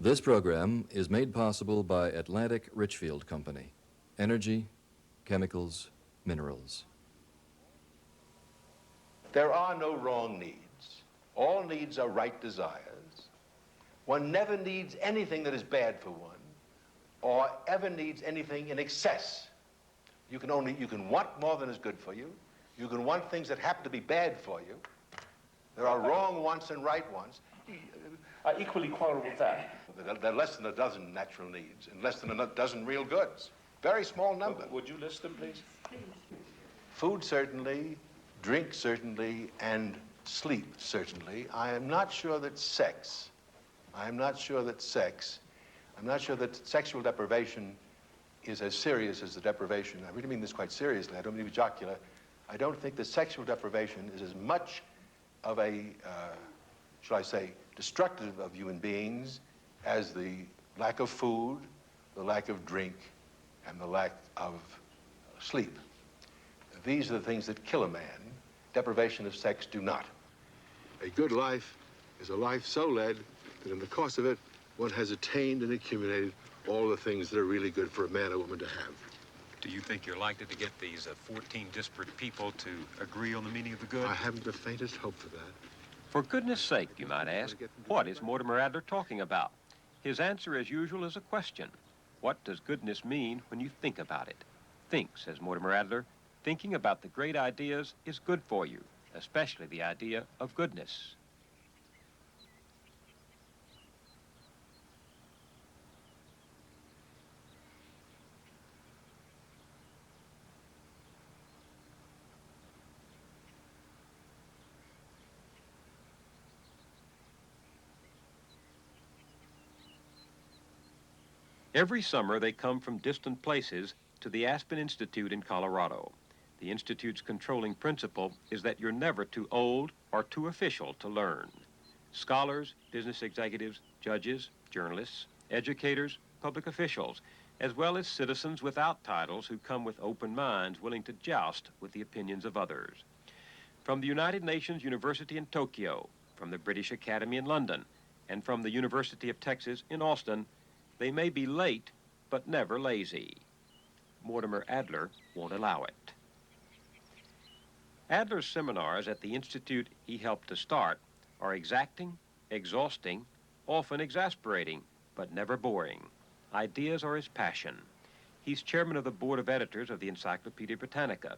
This program is made possible by Atlantic Richfield Company. Energy, chemicals, minerals. There are no wrong needs. All needs are right desires. One never needs anything that is bad for one, or ever needs anything in excess. You can want more than is good for you. You can want things that happen to be bad for you. There are wrong wants and right wants. I equally quarrel with that. There are less than a dozen natural needs and less than a dozen real goods. Very small number. Would you list them, please? Food, certainly. Drink, certainly. And sleep, certainly. I am not sure that sex, I'm not sure that sexual deprivation is as serious as the deprivation. I really mean this quite seriously. I don't mean to be jocular. I don't think that sexual deprivation is as much of a, shall I say, destructive of human beings as the lack of food, the lack of drink, and the lack of sleep. These are the things that kill a man. Deprivation of sex do not. A good life is a life so led that in the course of it, one has attained and accumulated all the things that are really good for a man or woman to have. Do you think you're likely to get these 14 disparate people to agree on the meaning of the good? I haven't the faintest hope for that. For goodness sake, you might ask, what is Mortimer Adler talking about? His answer, as usual, is a question. What does goodness mean when you think about it? Think, says Mortimer Adler, thinking about the great ideas is good for you, especially the idea of goodness. Every summer, they come from distant places to the Aspen Institute in Colorado. The Institute's controlling principle is that you're never too old or too official to learn. Scholars, business executives, judges, journalists, educators, public officials, as well as citizens without titles who come with open minds willing to joust with the opinions of others. From the United Nations University in Tokyo, from the British Academy in London, and from the University of Texas in Austin, they may be late, but never lazy. Mortimer Adler won't allow it. Adler's seminars at the institute he helped to start are exacting, exhausting, often exasperating, but never boring. Ideas are his passion. He's chairman of the board of editors of the Encyclopedia Britannica,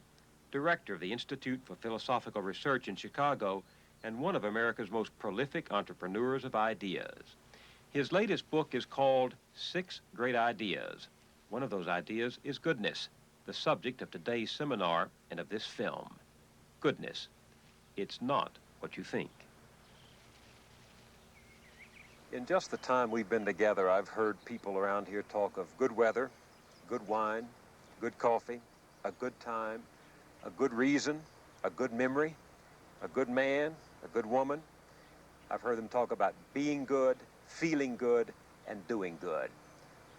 director of the Institute for Philosophical Research in Chicago, and one of America's most prolific entrepreneurs of ideas. His latest book is called 6 Great Ideas. One of those ideas is goodness, the subject of today's seminar and of this film. Goodness. It's not what you think. In just the time we've been together, I've heard people around here talk of good weather, good wine, good coffee, a good time, a good reason, a good memory, a good man, a good woman. I've heard them talk about being good, feeling good, and doing good.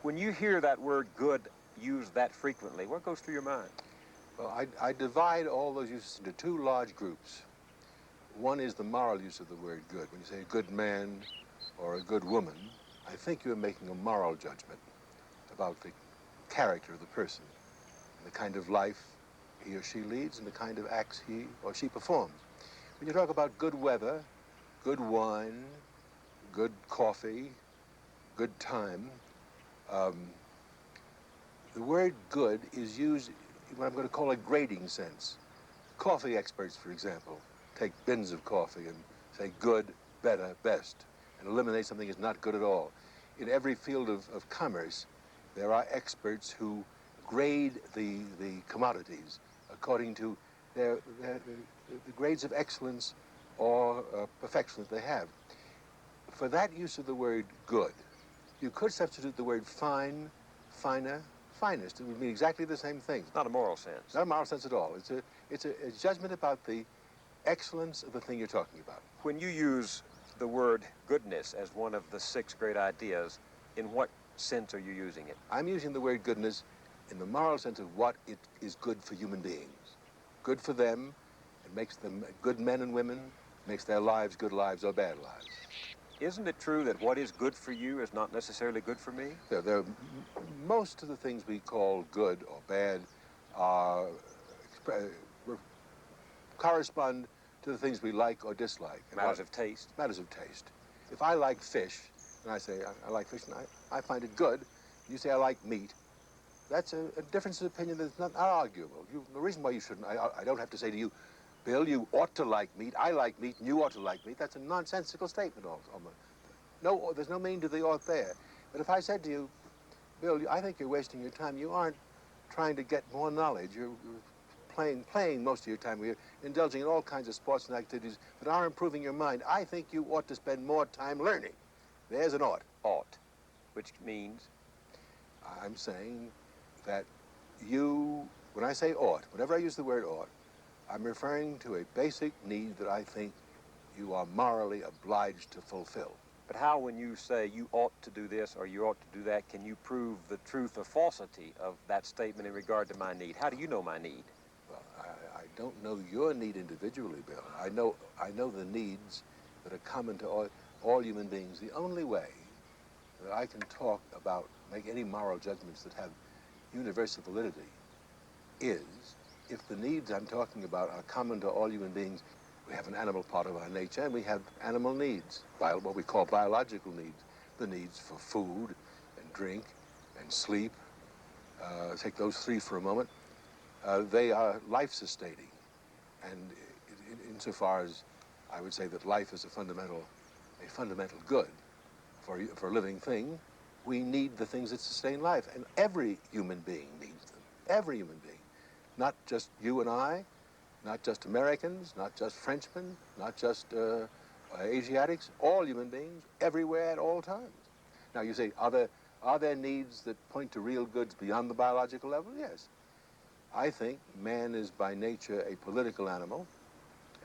When you hear that word good used that frequently, what goes through your mind? Well, I divide all those uses into 2 large groups. One is the moral use of the word good. When you say a good man or a good woman, I think you're making a moral judgment about the character of the person, and the kind of life he or she leads, and the kind of acts he or she performs. When you talk about good weather, good wine, good coffee, good time, the word good is used in what I'm going to call a grading sense. Coffee experts, for example, take bins of coffee and say good, better, best, and eliminate something that's not good at all. In every field of commerce, there are experts who grade the commodities according to the grades of excellence or perfection that they have. For that use of the word good, you could substitute the word fine, finer, finest. It would mean exactly the same thing. Not a moral sense. Not a moral sense at all. It's a judgment about the excellence of the thing you're talking about. When you use the word goodness as one of the 6 great ideas, in what sense are you using it? I'm using the word goodness in the moral sense of what it is good for human beings. Good for them, it makes them good men and women, makes their lives good lives or bad lives. Isn't it true that what is good for you is not necessarily good for me? Most of the things we call good or bad correspond to the things we like or dislike. Matters of taste. Matters of taste. If I like fish, and I say I like fish, and I find it good, you say I like meat, that's a difference of opinion that's not arguable. The reason why you shouldn't, I don't have to say to you, Bill, you ought to like meat, I like meat, and you ought to like meat. That's a nonsensical statement almost. No, there's no meaning to the ought there. But if I said to you, Bill, I think you're wasting your time. You aren't trying to get more knowledge. You're playing most of your time. You're indulging in all kinds of sports and activities that are improving your mind. I think you ought to spend more time learning. There's an ought. Ought, which means? I'm saying that you, when I say ought, whenever I use the word ought, I'm referring to a basic need that I think you are morally obliged to fulfill. But how, when you say you ought to do this or you ought to do that, can you prove the truth or falsity of that statement in regard to my need? How do you know my need? Well, I don't know your need individually, Bill. I know the needs that are common to all human beings. The only way that I can talk about, make any moral judgments that have universal validity is if the needs I'm talking about are common to all human beings. We have an animal part of our nature, and we have animal needs, what we call biological needs. The needs for food and drink and sleep. Take those three for a moment. They are life-sustaining. And insofar as I would say that life is a fundamental good for a living thing, we need the things that sustain life. And every human being needs them. Every human being. Not just you and I, not just Americans, not just Frenchmen, not just Asiatics, all human beings, everywhere at all times. Now you say, are there needs that point to real goods beyond the biological level? Yes. I think man is by nature a political animal,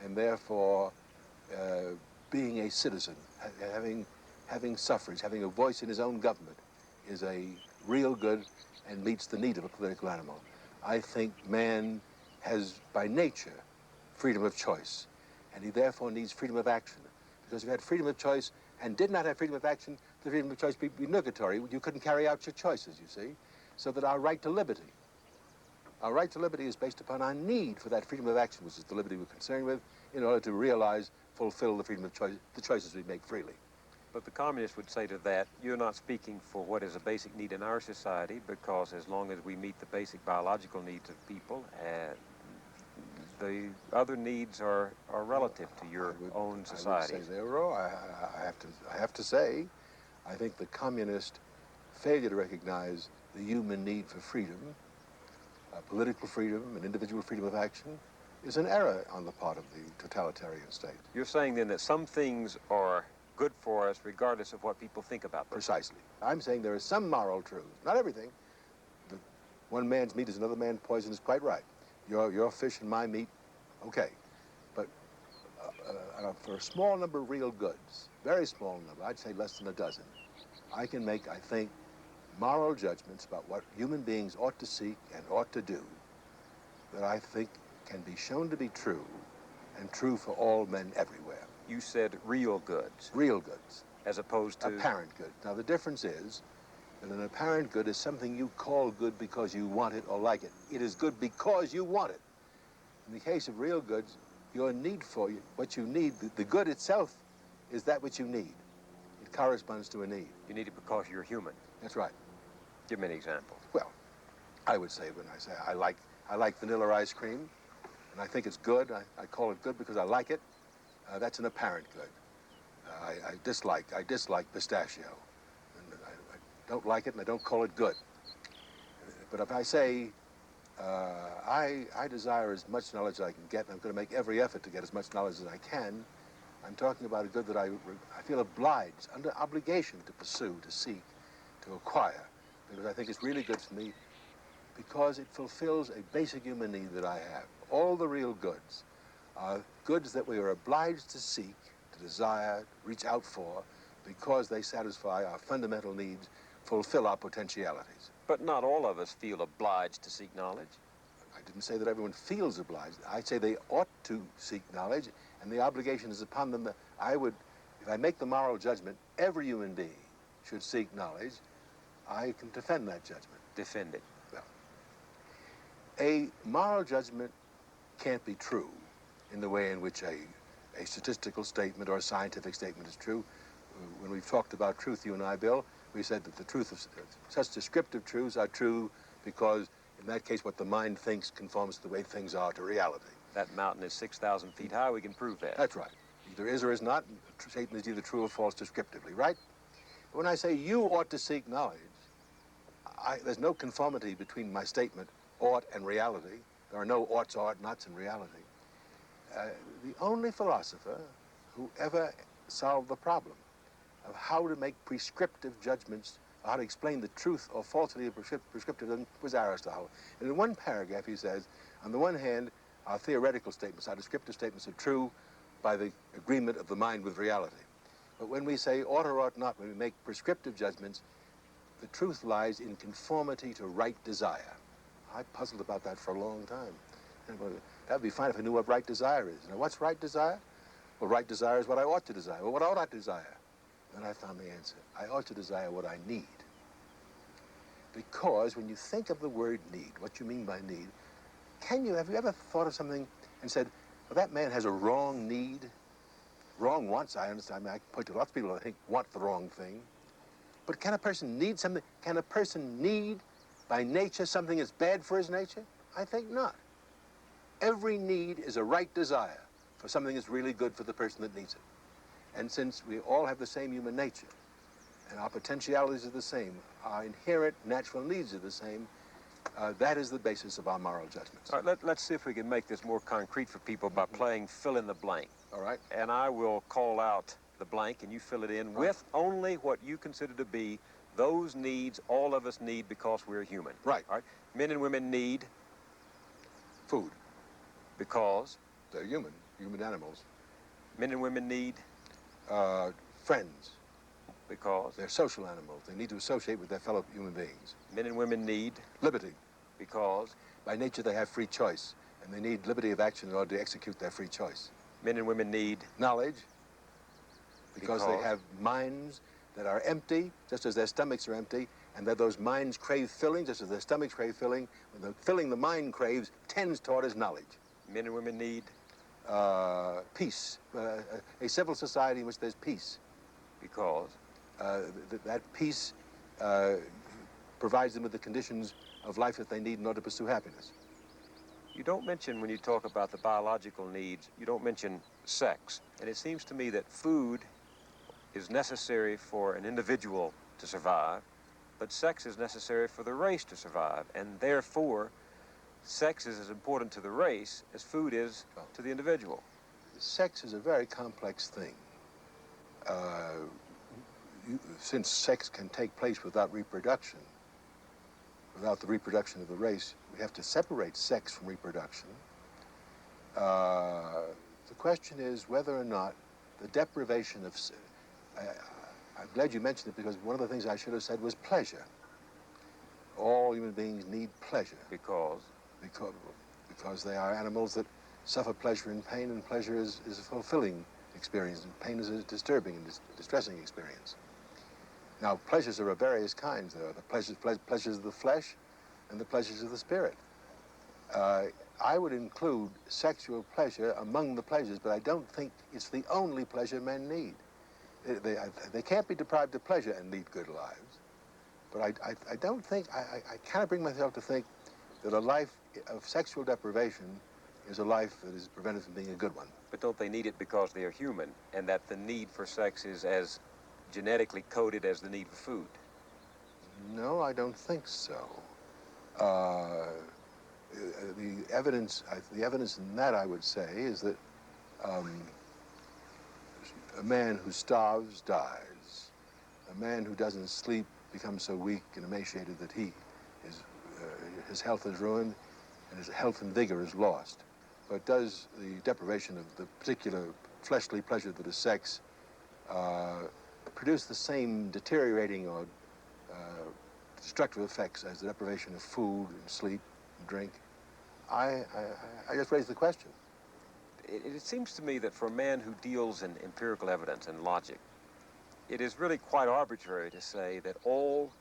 and therefore being a citizen, having suffrage, having a voice in his own government is a real good and meets the need of a political animal. I think man has, by nature, freedom of choice, and he therefore needs freedom of action. Because if you had freedom of choice and did not have freedom of action, the freedom of choice would be nugatory. You couldn't carry out your choices, you see. So that our right to liberty is based upon our need for that freedom of action, which is the liberty we're concerned with, in order to realize, fulfill the freedom of choice, the choices we make freely. But the communist would say to that, you're not speaking for what is a basic need in our society, because as long as we meet the basic biological needs of people, the other needs are relative to your own society. I would say they're wrong. I have to say, I think the communist failure to recognize the human need for freedom, political freedom and individual freedom of action, is an error on the part of the totalitarian state. You're saying then that some things are good for us regardless of what people think about them. Precisely. I'm saying there is some moral truth, not everything. One man's meat is another man's poison is quite right. Your fish and my meat, okay. But for a small number of real goods, very small number, I'd say less than a dozen, I can make, I think, moral judgments about what human beings ought to seek and ought to do that I think can be shown to be true, and true for all men everywhere. You said real goods. Real goods. As opposed to? Apparent good. Now the difference is that an apparent good is something you call good because you want it or like it. It is good because you want it. In the case of real goods, your need for what you need, the good itself is that which you need. It corresponds to a need. You need it because you're human. That's right. Give me an example. Well, I would say when I say I like vanilla ice cream, and I think it's good, I call it good because I like it. That's an apparent good. I dislike pistachio. And I don't like it, and I don't call it good. But if I say I desire as much knowledge as I can get, and I'm going to make every effort to get as much knowledge as I can, I'm talking about a good that I feel obliged, under obligation to pursue, to seek, to acquire, because I think it's really good for me, because it fulfills a basic human need that I have. All the real goods are goods that we are obliged to seek, to desire, reach out for, because they satisfy our fundamental needs, fulfill our potentialities. But not all of us feel obliged to seek knowledge. I didn't say that everyone feels obliged. I say they ought to seek knowledge, and the obligation is upon them. That If I make the moral judgment, every human being should seek knowledge, I can defend that judgment. Defend it. Well, a moral judgment can't be true in the way in which a statistical statement or a scientific statement is true. When we've talked about truth, you and I, Bill, we said that the truth of such descriptive truths are true because, in that case, what the mind thinks conforms to the way things are to reality. That mountain is 6,000 feet high. We can prove that. That's right. Either is or is not. A statement is either true or false descriptively, right? But when I say you ought to seek knowledge, there's no conformity between my statement, ought, and reality. There are no oughts, ought, nots in reality. The only philosopher who ever solved the problem of how to make prescriptive judgments, how to explain the truth or falsity of prescriptive judgment was Aristotle. And in one paragraph he says, on the one hand, our theoretical statements, our descriptive statements are true by the agreement of the mind with reality. But when we say ought or ought not, when we make prescriptive judgments, the truth lies in conformity to right desire. I puzzled about that for a long time. That would be fine if I knew what right desire is. Now, what's right desire? Well, right desire is what I ought to desire. Well, what ought I to desire? Then I found the answer. I ought to desire what I need. Because when you think of the word need, what you mean by need, have you ever thought of something and said, well, that man has a wrong need? Wrong wants, I understand. I mean, I can point to lots of people that think want the wrong thing. But can a person need something? Can a person need by nature something that's bad for his nature? I think not. Every need is a right desire for something that's really good for the person that needs it. And since we all have the same human nature, and our potentialities are the same, our inherent natural needs are the same, that is the basis of our moral judgments. All right, let's see if we can make this more concrete for people by playing fill in the blank. All right? And I will call out the blank and you fill it in with only what you consider to be those needs all of us need because we're human. Right. All right? Men and women need Food. because They're human animals. men and women need Friends. because They're social animals. They need to associate with their fellow human beings. men and women need Liberty. because By nature, they have free choice, and they need liberty of action in order to execute their free choice. men and women need Knowledge, because they Because? have minds that are empty, just as their stomachs are empty, and that those minds crave filling, just as their stomachs crave filling. When the filling the mind craves tends toward is knowledge. men and women need Peace, a civil society in which there's peace. because That peace provides them with the conditions of life that they need in order to pursue happiness. you don't mention, when you talk about the biological needs, you don't mention sex. And it seems to me that food is necessary for an individual to survive, but sex is necessary for the race to survive. And therefore, sex is as important to the race as food is to the individual. Sex is a very complex thing. Since sex can take place without reproduction, without the reproduction of the race, we have to separate sex from reproduction. The question is whether or not the deprivation of... I'm glad you mentioned it, because one of the things I should have said was pleasure. All human beings need pleasure. Because Because they are animals that suffer pleasure and pain, and pleasure is a fulfilling experience, and pain is a disturbing and distressing experience. Now, pleasures are of various kinds. There are the pleasures of the flesh and the pleasures of the spirit. I would include sexual pleasure among the pleasures, but I don't think it's the only pleasure men need. They can't be deprived of pleasure and lead good lives. But I don't think, I cannot bring myself to think that a life of sexual deprivation is a life that is prevented from being a good one. But don't they need it because they are human, and that the need for sex is as genetically coded as the need for food? No, I don't think so. The evidence in that, I would say, is that a man who starves dies. A man who doesn't sleep becomes so weak and emaciated that his health is ruined and his health and vigor is lost. But does the deprivation of the particular fleshly pleasure that is sex produce the same deteriorating or destructive effects as the deprivation of food and sleep and drink? I just raised the question. It seems to me that for a man who deals in empirical evidence and logic, it is really quite arbitrary to say that all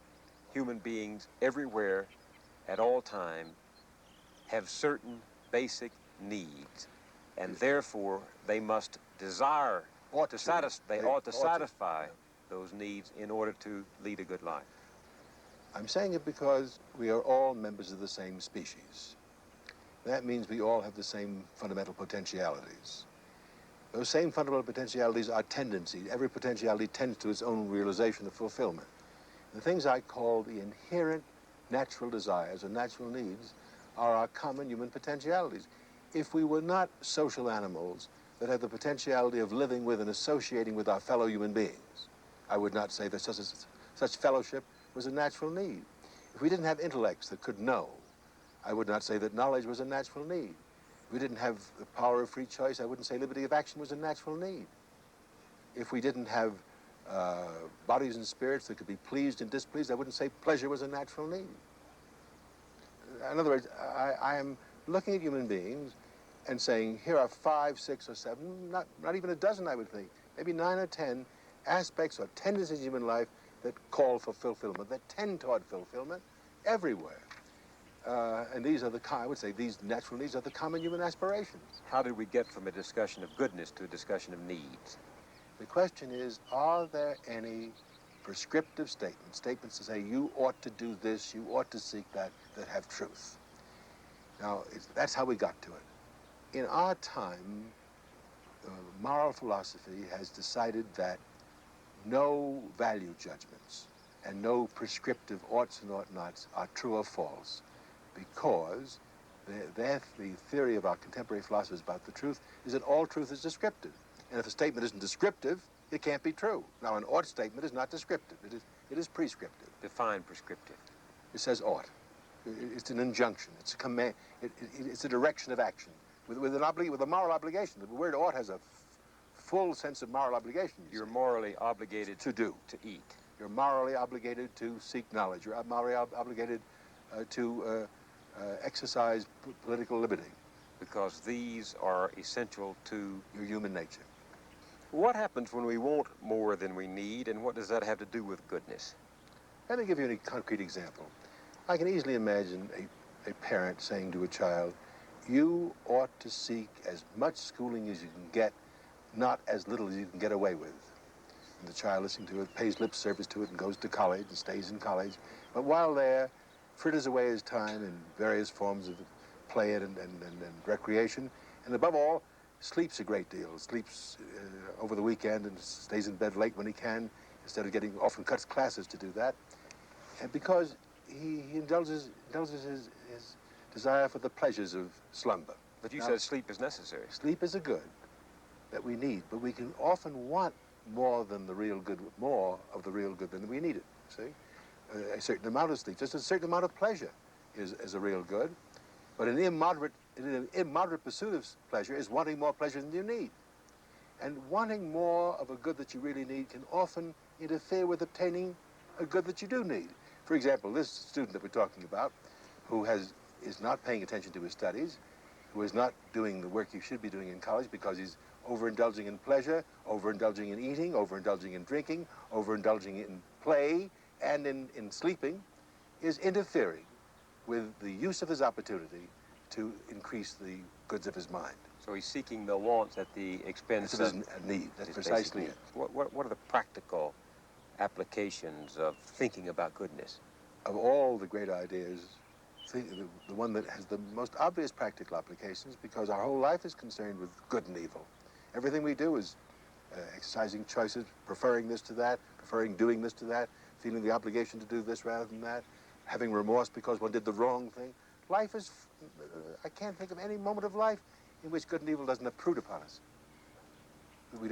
human beings everywhere at all time have certain basic needs, and therefore they must desire to satisfy those needs in order to lead a good life. I'm saying it because we are all members of the same species. That means we all have the same fundamental potentialities. Those same fundamental potentialities are tendencies. Every potentiality tends to its own realization of fulfillment. The things I call the inherent natural desires or natural needs are our common human potentialities. If we were not social animals that have the potentiality of living with and associating with our fellow human beings, I would not say that such fellowship was a natural need. If we didn't have intellects that could know, I would not say that knowledge was a natural need. If we didn't have the power of free choice, I wouldn't say liberty of action was a natural need. If we didn't have bodies and spirits that could be pleased and displeased, I wouldn't say pleasure was a natural need. In other words, I am looking at human beings and saying, here are 5, 6, or 7, not even a dozen, I would think, maybe 9 or 10 aspects or tendencies in human life that call for fulfillment, that tend toward fulfillment everywhere. And these are I would say these natural needs are the common human aspirations. How did we get from a discussion of goodness to a discussion of needs? The question is, are there any prescriptive statements to say you ought to do this, you ought to seek that have truth? Now, that's how we got to it. In our time, moral philosophy has decided that no value judgments and no prescriptive oughts and ought nots are true or false, because the theory of our contemporary philosophers about the truth is that all truth is descriptive. And if a statement isn't descriptive, it can't be true. Now, an ought statement is not descriptive. It is prescriptive. Define prescriptive. It says ought. It's an injunction. It's a command. It's a direction of action with a moral obligation. The word ought has a full sense of moral obligation. You're morally obligated to do. To eat. You're morally obligated to seek knowledge. You're morally obligated to exercise political liberty. Because these are essential to your human nature. What happens when we want more than we need, and what does that have to do with goodness? Let me give you a concrete example. I can easily imagine a parent saying to a child, you ought to seek as much schooling as you can get, not as little as you can get away with. And the child listening to it pays lip service to it and goes to college and stays in college. But while there, fritters away his time in various forms of play and recreation, and above all, sleeps a great deal. Sleeps over the weekend and stays in bed late when he can, instead of often cuts classes to do that. And because he indulges his desire for the pleasures of slumber. But you said sleep is necessary. Sleep is a good that we need, but we can often want more of the real good than we need it, see? A certain amount of sleep, just a certain amount of pleasure is a real good, but an immoderate pursuit of pleasure is wanting more pleasure than you need. And wanting more of a good that you really need can often interfere with obtaining a good that you do need. For example, this student that we're talking about, who is not paying attention to his studies, who is not doing the work he should be doing in college because he's overindulging in pleasure, overindulging in eating, overindulging in drinking, overindulging in play, and in sleeping, is interfering with the use of his opportunity to increase the goods of his mind. So he's seeking the wants at the expense of his need. That's precisely it. What are the practical applications of thinking about goodness? Of all the great ideas, the one that has the most obvious practical applications, because our whole life is concerned with good and evil. Everything we do is exercising choices, preferring this to that, preferring doing this to that, feeling the obligation to do this rather than that, having remorse because one did the wrong thing. Life is, I can't think of any moment of life in which good and evil doesn't obtrude upon us. We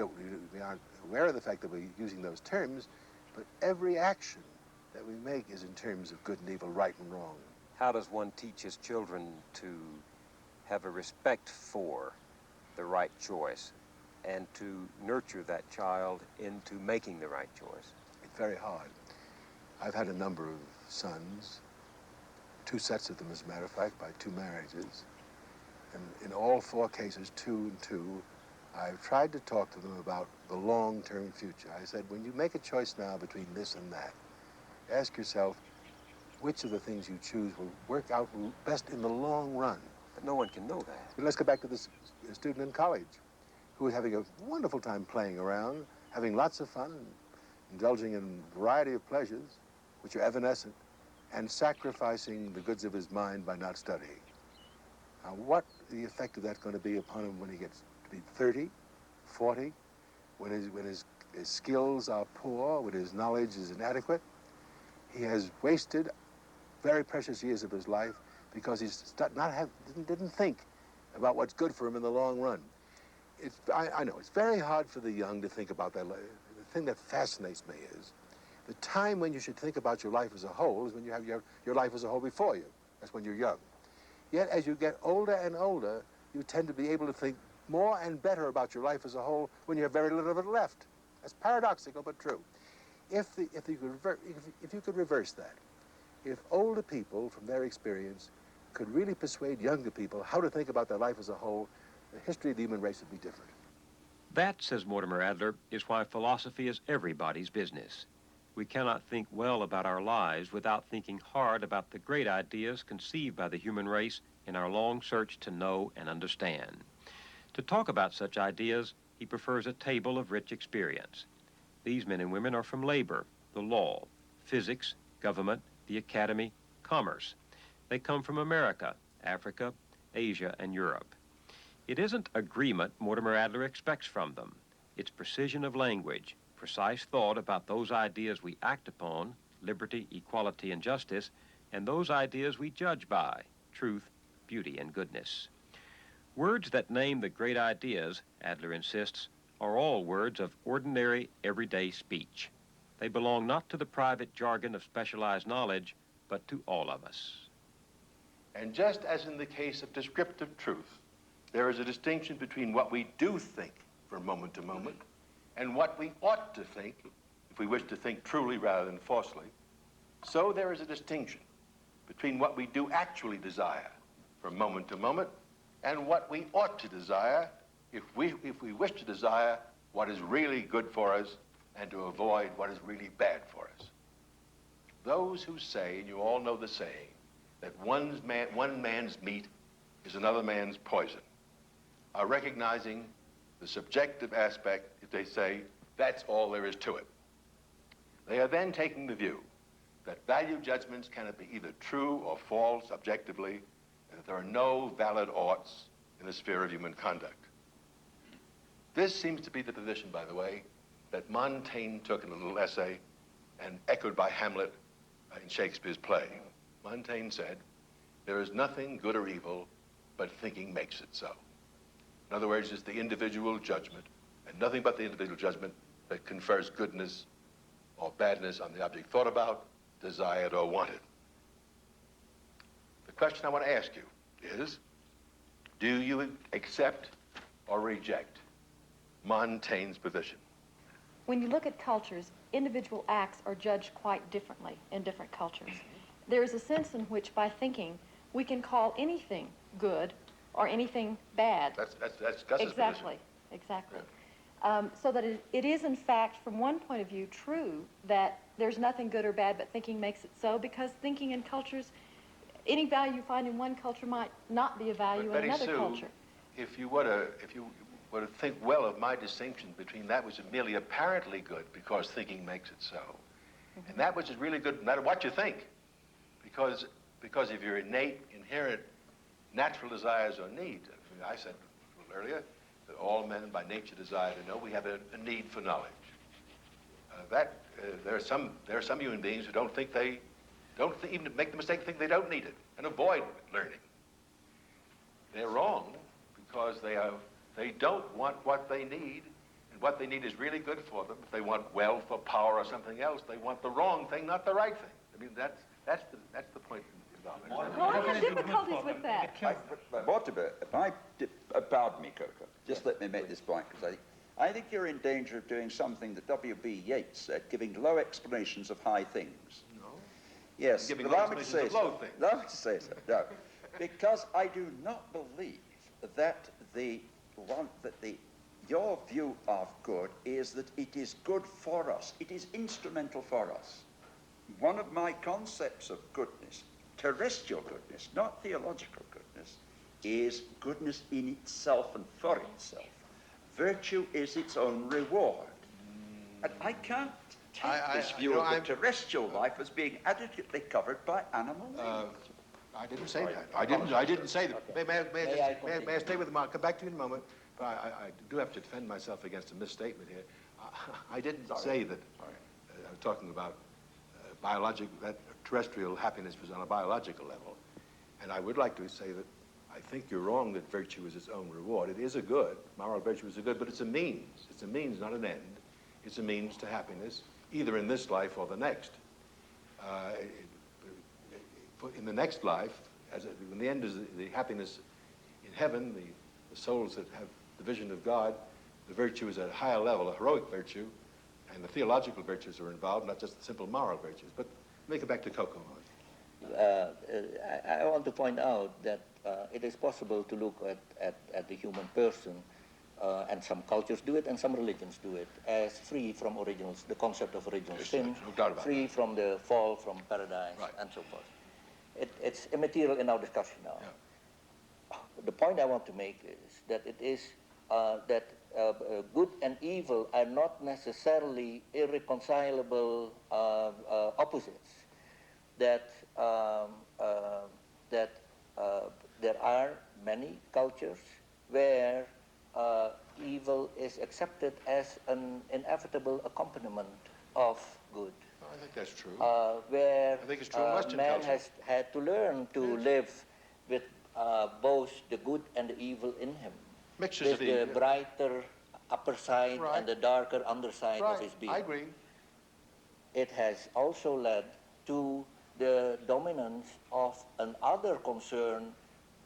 aren't aware of the fact that we're using those terms, but every action that we make is in terms of good and evil, right and wrong. How does one teach his children to have a respect for the right choice and to nurture that child into making the right choice? It's very hard. I've had a number of sons, 2 sets of them, as a matter of fact, by 2 marriages. and in all 4 cases, 2 and 2, I've tried to talk to them about the long-term future. I said, when you make a choice now between this and that, ask yourself which of the things you choose will work out best in the long run. But no one can know that. But let's go back to this student in college who is having a wonderful time playing around, having lots of fun, indulging in a variety of pleasures, which are evanescent, and sacrificing the goods of his mind by not studying. Now, what the effect of that going to be upon him when he gets to be 30, 40, when his skills are poor, when his knowledge is inadequate? He has wasted very precious years of his life because he's didn't think about what's good for him in the long run. I know it's very hard for the young to think about that. The thing that fascinates me is the time when you should think about your life as a whole is when you have your life as a whole before you. That's when you're young. Yet as you get older and older, you tend to be able to think more and better about your life as a whole when you have very little of it left. That's paradoxical but true. If you could reverse that, if older people from their experience could really persuade younger people how to think about their life as a whole, the history of the human race would be different. That, says Mortimer Adler, is why philosophy is everybody's business. We cannot think well about our lives without thinking hard about the great ideas conceived by the human race in our long search to know and understand. To talk about such ideas, he prefers a table of rich experience. These men and women are from labor, the law, physics, government, the academy, commerce. They come from America, Africa, Asia, and Europe. It isn't agreement Mortimer Adler expects from them. It's precision of language, precise thought about those ideas we act upon, liberty, equality, and justice, and those ideas we judge by, truth, beauty, and goodness. Words that name the great ideas, Adler insists, are all words of ordinary, everyday speech. They belong not to the private jargon of specialized knowledge, but to all of us. And just as in the case of descriptive truth, there is a distinction between what we do think from moment to moment and what we ought to think if we wish to think truly rather than falsely, so there is a distinction between what we do actually desire from moment to moment and what we ought to desire if we wish to desire what is really good for us and to avoid what is really bad for us. Those who say, and you all know the saying, that one man's meat is another man's poison, are recognizing the subjective aspect if they say that's all there is to it. They are then taking the view that value judgments cannot be either true or false objectively, and that there are no valid oughts in the sphere of human conduct. This seems to be the position, by the way, that Montaigne took in a little essay and echoed by Hamlet in Shakespeare's play. Montaigne said, "There is nothing good or evil, but thinking makes it so." In other words, it's the individual judgment, and nothing but the individual judgment that confers goodness or badness on the object thought about, desired, or wanted. The question I want to ask you is, do you accept or reject Montaigne's position? When you look at cultures, individual acts are judged quite differently in different cultures. There is a sense in which, by thinking, we can call anything good or anything bad. That's Gus's Exactly, position. exactly. Yeah. So that it is, in fact, from one point of view, true that there's nothing good or bad, but thinking makes it so, because thinking in cultures, any value you find in one culture might not be a value in another culture. If you were to think well of my distinction between that which is merely apparently good because thinking makes it so, and that which is really good no matter what you think, because of your innate, inherent, natural desires or needs. I said a little earlier that all men by nature desire to know. We have a need for knowledge. There are some human beings who even make the mistake of thinking they don't need it and avoid learning. They're wrong because they don't want what they need, and what they need is really good for them. If they want wealth or power or something else, they want the wrong thing, not the right thing. I mean, that's the point involved. Well, I have difficulties with that. Mortimer, pardon me, Coco. Just let me make this point, because I think you're in danger of doing something that W.B. Yeats said, giving low explanations of high things. No. Yes, Giving allow low me to say explanations of so. low things. Allow me to say so. No, because I do not believe that your view of good is that it is good for us. It is instrumental for us. One of my concepts of goodness, terrestrial goodness, not theological goodness, is goodness in itself and for itself. Virtue is its own reward. And I can't take this view of the terrestrial life as being adequately covered by animal life. I didn't say that. I didn't say that. May I stay with him? I'll come back to you in a moment. But I do have to defend myself against a misstatement here. I didn't say that. I was talking about that terrestrial happiness was on a biological level. And I would like to say that I think you're wrong that virtue is its own reward. It is a good. Moral virtue is a good, but it's a means. It's a means, not an end. It's a means to happiness, either in this life or the next. In the next life, when the end is the happiness in heaven, the souls that have the vision of God, the virtue is at a higher level, a heroic virtue, and the theological virtues are involved, not just the simple moral virtues. But let me get back to Coco. I want to point out that it is possible to look at the human person, and some cultures do it and some religions do it, as free from the concept of original sin, free from the fall from paradise, and so forth. It's immaterial in our discussion now. Yeah. The point I want to make is that it is that good and evil are not necessarily irreconcilable opposites. That there are many cultures where evil is accepted as an inevitable accompaniment of good. I think that's true. Where I think it's true in Western man culture. has had to learn to live with both the good and the evil in him. Mixtures with of the evil. brighter upper side and the darker underside of his being. I agree. It has also led to the dominance of another concern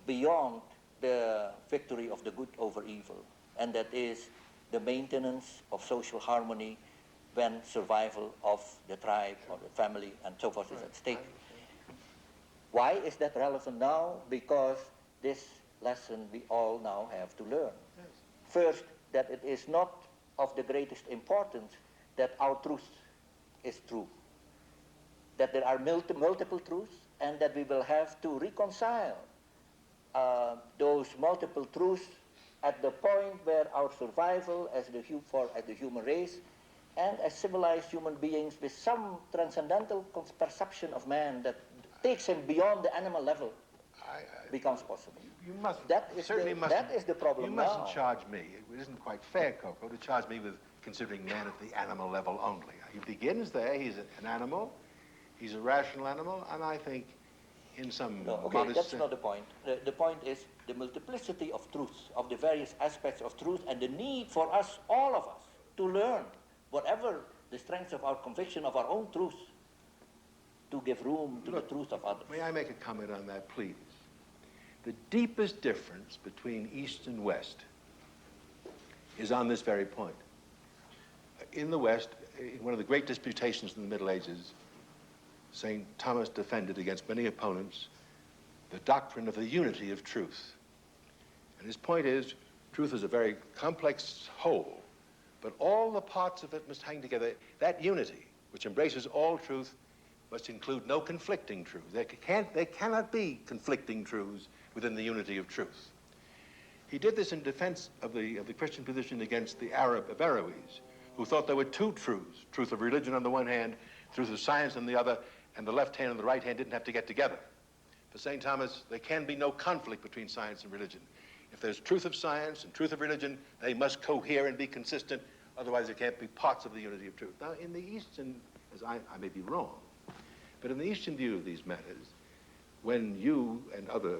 beyond the victory of the good over evil, and that is the maintenance of social harmony when survival of the tribe or the family and so forth is at stake. Why is that relevant now? Because this lesson we all now have to learn. Yes. First, that it is not of the greatest importance that our truth is true. That there are multiple truths, and that we will have to reconcile those multiple truths at the point where our survival as the human race and as civilized human beings with some transcendental perception of man that takes him beyond the animal level becomes possible. You mustn't. That is the problem You now. mustn't charge me. It isn't quite fair, Coco, to charge me with considering man at the animal level only. He begins there. He's an animal. He's a rational animal, and I think in some modest that's sense. not the point. The point is the multiplicity of truths, of the various aspects of truth, and the need for us, all of us, to learn, whatever the strength of our conviction of our own truth, to give room to the truth of others. May I make a comment on that, please? The deepest difference between East and West is on this very point. In the West, in one of the great disputations in the Middle Ages, St. Thomas defended against many opponents the doctrine of the unity of truth. And his point is, truth is a very complex whole, but all the parts of it must hang together. That unity, which embraces all truth, must include no conflicting truths. There cannot be conflicting truths within the unity of truth. He did this in defense of the Christian position against the Averroes, who thought there were two truths, truth of religion on the one hand, truth of science on the other, and the left hand and the right hand didn't have to get together. For St. Thomas, there can be no conflict between science and religion. If there's truth of science and truth of religion, they must cohere and be consistent, otherwise there can't be parts of the unity of truth. Now, in the Eastern, as I may be wrong, but in the Eastern view of these matters, when you and other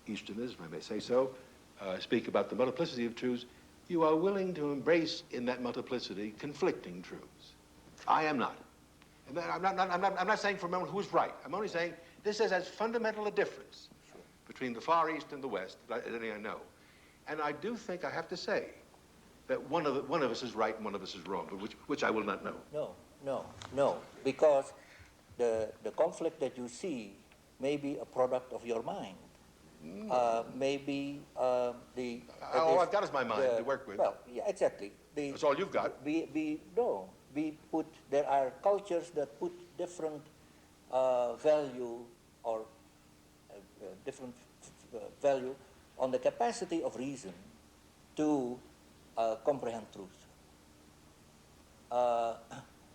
Easterners, if I may say so, speak about the multiplicity of truths, you are willing to embrace in that multiplicity conflicting truths. I am not. And I'm not saying for a moment who's right. I'm only saying this is as fundamental a difference between the Far East and the West as any I know. And I do think I have to say that one of us is right and one of us is wrong, but which I will not know. No, because the conflict that you see may be a product of your mind. maybe all I've got is my mind to work with. Well, yeah, exactly. That's all you've got. There are cultures that put different value or different value on the capacity of reason to comprehend truth.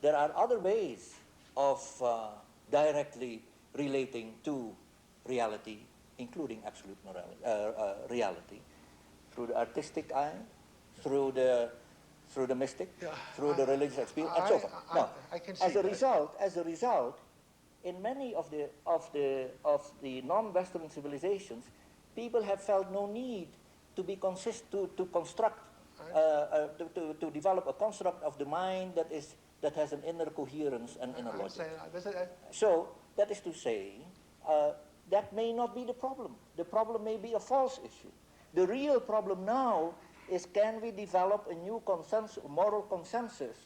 There are other ways of directly relating to reality, including absolute reality, through the artistic eye, through the mystic, through the religious experience, and so forth. Now, I can see as a result, in many of the non-Western civilizations, people have felt no need to be to construct to develop a construct of the mind that has an inner coherence and inner logic. So that is to say, that may not be the problem. The problem may be a false issue. The real problem now is, can we develop a new consensus, moral consensus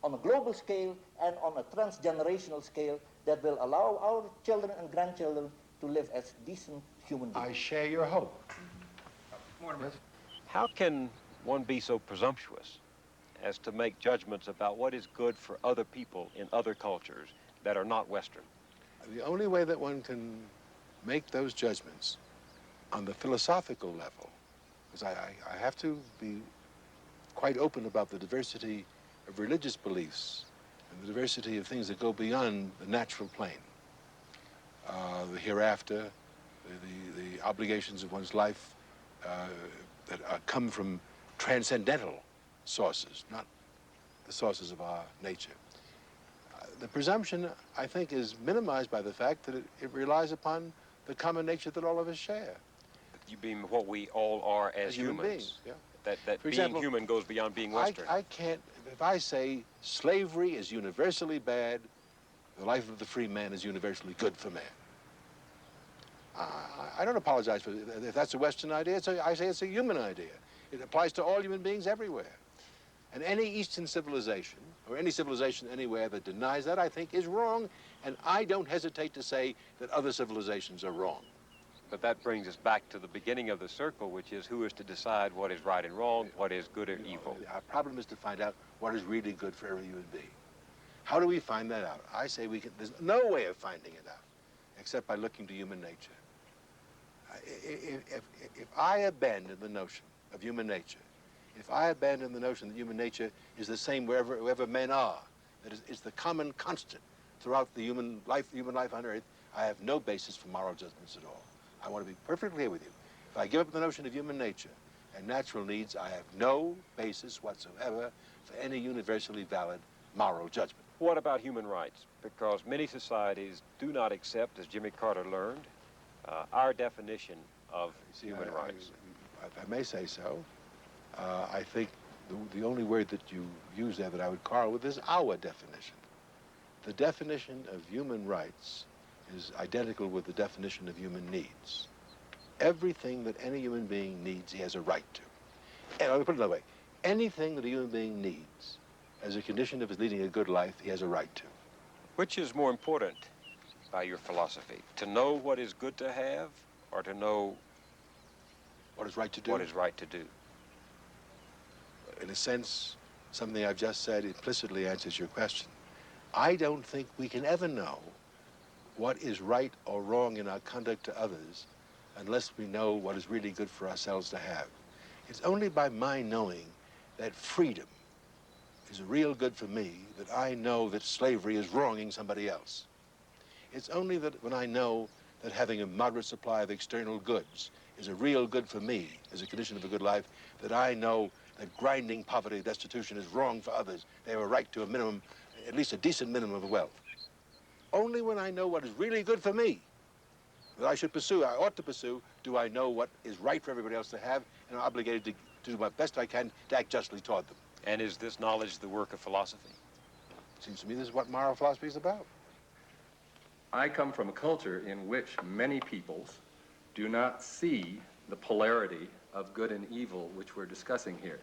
on a global scale and on a transgenerational scale that will allow our children and grandchildren to live as decent human beings. I share your hope. Mortimer, how can one be so presumptuous as to make judgments about what is good for other people in other cultures that are not Western? The only way that one can make those judgments on the philosophical level, because I have to be quite open about the diversity of religious beliefs and the diversity of things that go beyond the natural plane. The hereafter, the obligations of one's life that come from transcendental sources, not the sources of our nature. The presumption, I think, is minimized by the fact that it relies upon the common nature that all of us share. You mean what we all are as human humans? beings, yeah. That For being example, human goes beyond being Western. I can't, if I say slavery is universally bad, the life of the free man is universally good for man. I don't apologize for it. If that's a Western idea, I say it's a human idea. It applies to all human beings everywhere. And any Eastern civilization, or any civilization anywhere that denies that, I think is wrong, and I don't hesitate to say that other civilizations are wrong. But that brings us back to the beginning of the circle, which is who is to decide what is right and wrong, what is good or evil. Our problem is to find out what is really good for every human being. How do we find that out? I say there's no way of finding it out except by looking to human nature. If I abandon the notion of human nature, if I abandon the notion that human nature is the same wherever men are, that it's the common constant throughout the human life on Earth, I have no basis for moral judgments at all. I want to be perfectly clear with you. If I give up the notion of human nature and natural needs, I have no basis whatsoever for any universally valid moral judgment. What about human rights? Because many societies do not accept, as Jimmy Carter learned, our definition of human rights. If I may say so, I think the only word that you use there that I would quarrel with is our definition. The definition of human rights is identical with the definition of human needs. Everything that any human being needs, he has a right to. And let me put it another way. Anything that a human being needs as a condition of his leading a good life, he has a right to. Which is more important by your philosophy? To know what is good to have, or to know what is right to do? What is right to do. In a sense, something I've just said implicitly answers your question. I don't think we can ever know what is right or wrong in our conduct to others unless we know what is really good for ourselves to have. It's only by my knowing that freedom is a real good for me that I know that slavery is wronging somebody else. It's only that when I know that having a moderate supply of external goods is a real good for me as a condition of a good life, that I know that grinding poverty, destitution is wrong for others. They have a right to a minimum, at least a decent minimum of wealth. Only when I know what is really good for me, that I should pursue, I ought to pursue, do I know what is right for everybody else to have, and I'm obligated to do my best I can to act justly toward them. And is this knowledge the work of philosophy? It seems to me this is what moral philosophy is about. I come from a culture in which many peoples do not see the polarity of good and evil which we're discussing here,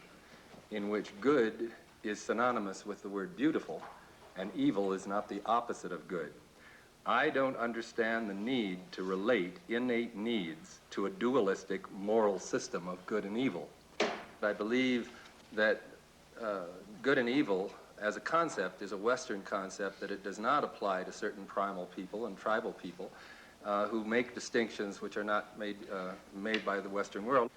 in which good is synonymous with the word beautiful, and evil is not the opposite of good. I don't understand the need to relate innate needs to a dualistic moral system of good and evil. I believe that good and evil as a concept is a Western concept, that it does not apply to certain primal people and tribal people who make distinctions which are not made by the Western world.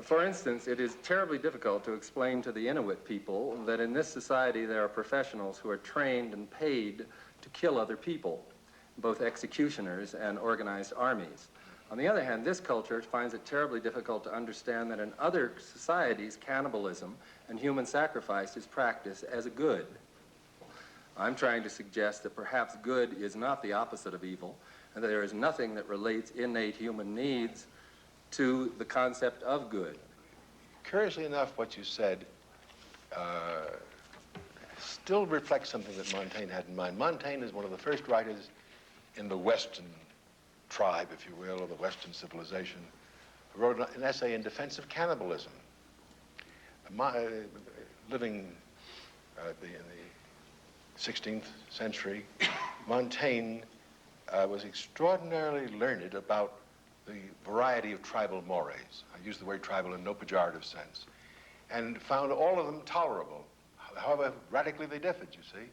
For instance, it is terribly difficult to explain to the Inuit people that in this society there are professionals who are trained and paid to kill other people, both executioners and organized armies. On the other hand, this culture finds it terribly difficult to understand that in other societies, cannibalism and human sacrifice is practiced as a good. I'm trying to suggest that perhaps good is not the opposite of evil, and that there is nothing that relates innate human needs to the concept of good. Curiously enough, what you said still reflects something that Montaigne had in mind. Montaigne is one of the first writers in the Western tribe, if you will, or the Western civilization, who wrote an essay in defense of cannibalism. Living in the 16th century, Montaigne was extraordinarily learned about the variety of tribal mores. I use the word tribal in no pejorative sense, and found all of them tolerable, however radically they differed, you see.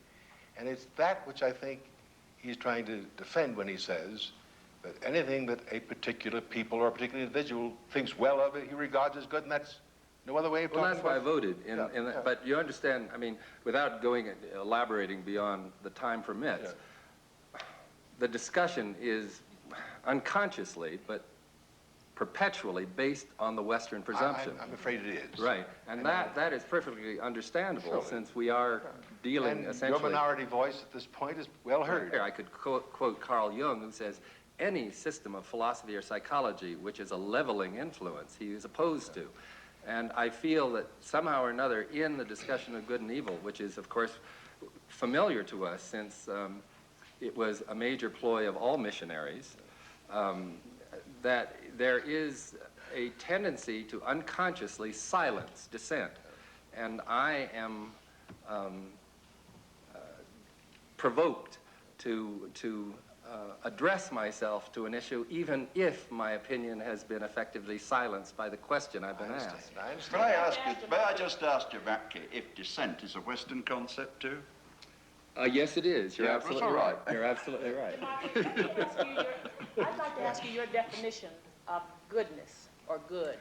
And it's that which I think he's trying to defend when he says that anything that a particular people or a particular individual thinks well of, he regards as good, and that's no other way of talking about it. Well, that's why I voted. But you understand, I mean, without elaborating beyond the time permits, the discussion is unconsciously, but perpetually based on the Western presumption. I'm afraid it is. Right, and that is perfectly understandable, since we are dealing essentially... Your minority voice at this point is well heard. I could quote Carl Jung, who says, any system of philosophy or psychology which is a leveling influence, he is opposed to. And I feel that somehow or another in the discussion of good and evil, which is, of course, familiar to us since it was a major ploy of all missionaries, that there is a tendency to unconsciously silence dissent. And I am provoked to address myself to an issue, even if my opinion has been effectively silenced by the question I've been asked. May I just ask you, Vatke, if dissent is a Western concept too? Yes, it is. You're absolutely right. You're absolutely right. I'd like to ask you your definition of goodness or good.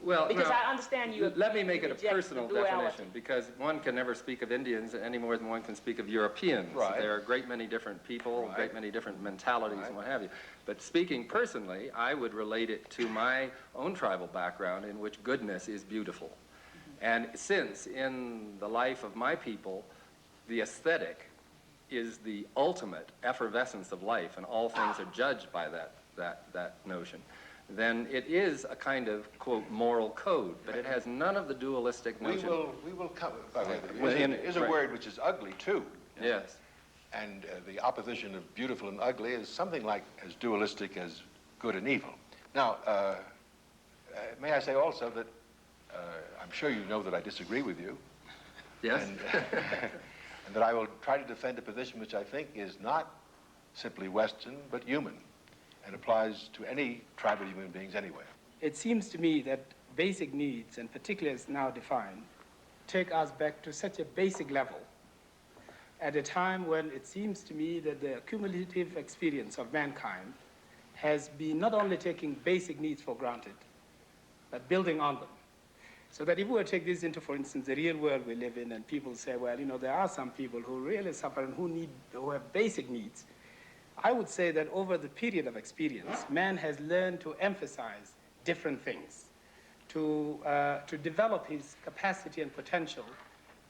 Well, because I understand you. Let me make it a personal definition, because one can never speak of Indians any more than one can speak of Europeans. Right. There are a great many different people, a great many different mentalities, and what have you. But speaking personally, I would relate it to my own tribal background, in which goodness is beautiful. And since in the life of my people, the aesthetic is the ultimate effervescence of life, and all things are judged by that notion, then it is a kind of, quote, moral code, but it has none of the dualistic notion. We will come. There is a word which is ugly, too. Yes. And the opposition of beautiful and ugly is something like as dualistic as good and evil. Now, may I say also that I'm sure you know that I disagree with you. Yes. And that I will try to defend a position which I think is not simply Western, but human, and applies to any tribe of human beings anywhere. It seems to me that basic needs, and particularly as now defined, take us back to such a basic level at a time when it seems to me that the cumulative experience of mankind has been not only taking basic needs for granted, but building on them. So that if we were to take this into, for instance, the real world we live in, and people say, well, you know, there are some people who really suffer and who have basic needs, I would say that over the period of experience, man has learned to emphasize different things, to develop his capacity and potential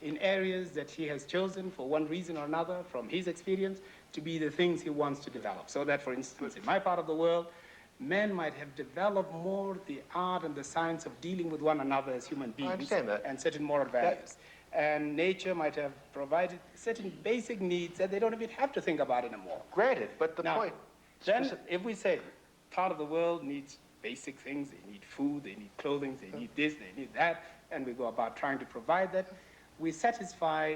in areas that he has chosen for one reason or another from his experience to be the things he wants to develop. So that, for instance, in my part of the world, men might have developed more the art and the science of dealing with one another as human beings. I understand that. And certain moral values. And nature might have provided certain basic needs that they don't even have to think about anymore. Granted, but the now, point... Then, if we say part of the world needs basic things, they need food, they need clothing, they need this, they need that, and we go about trying to provide that, we satisfy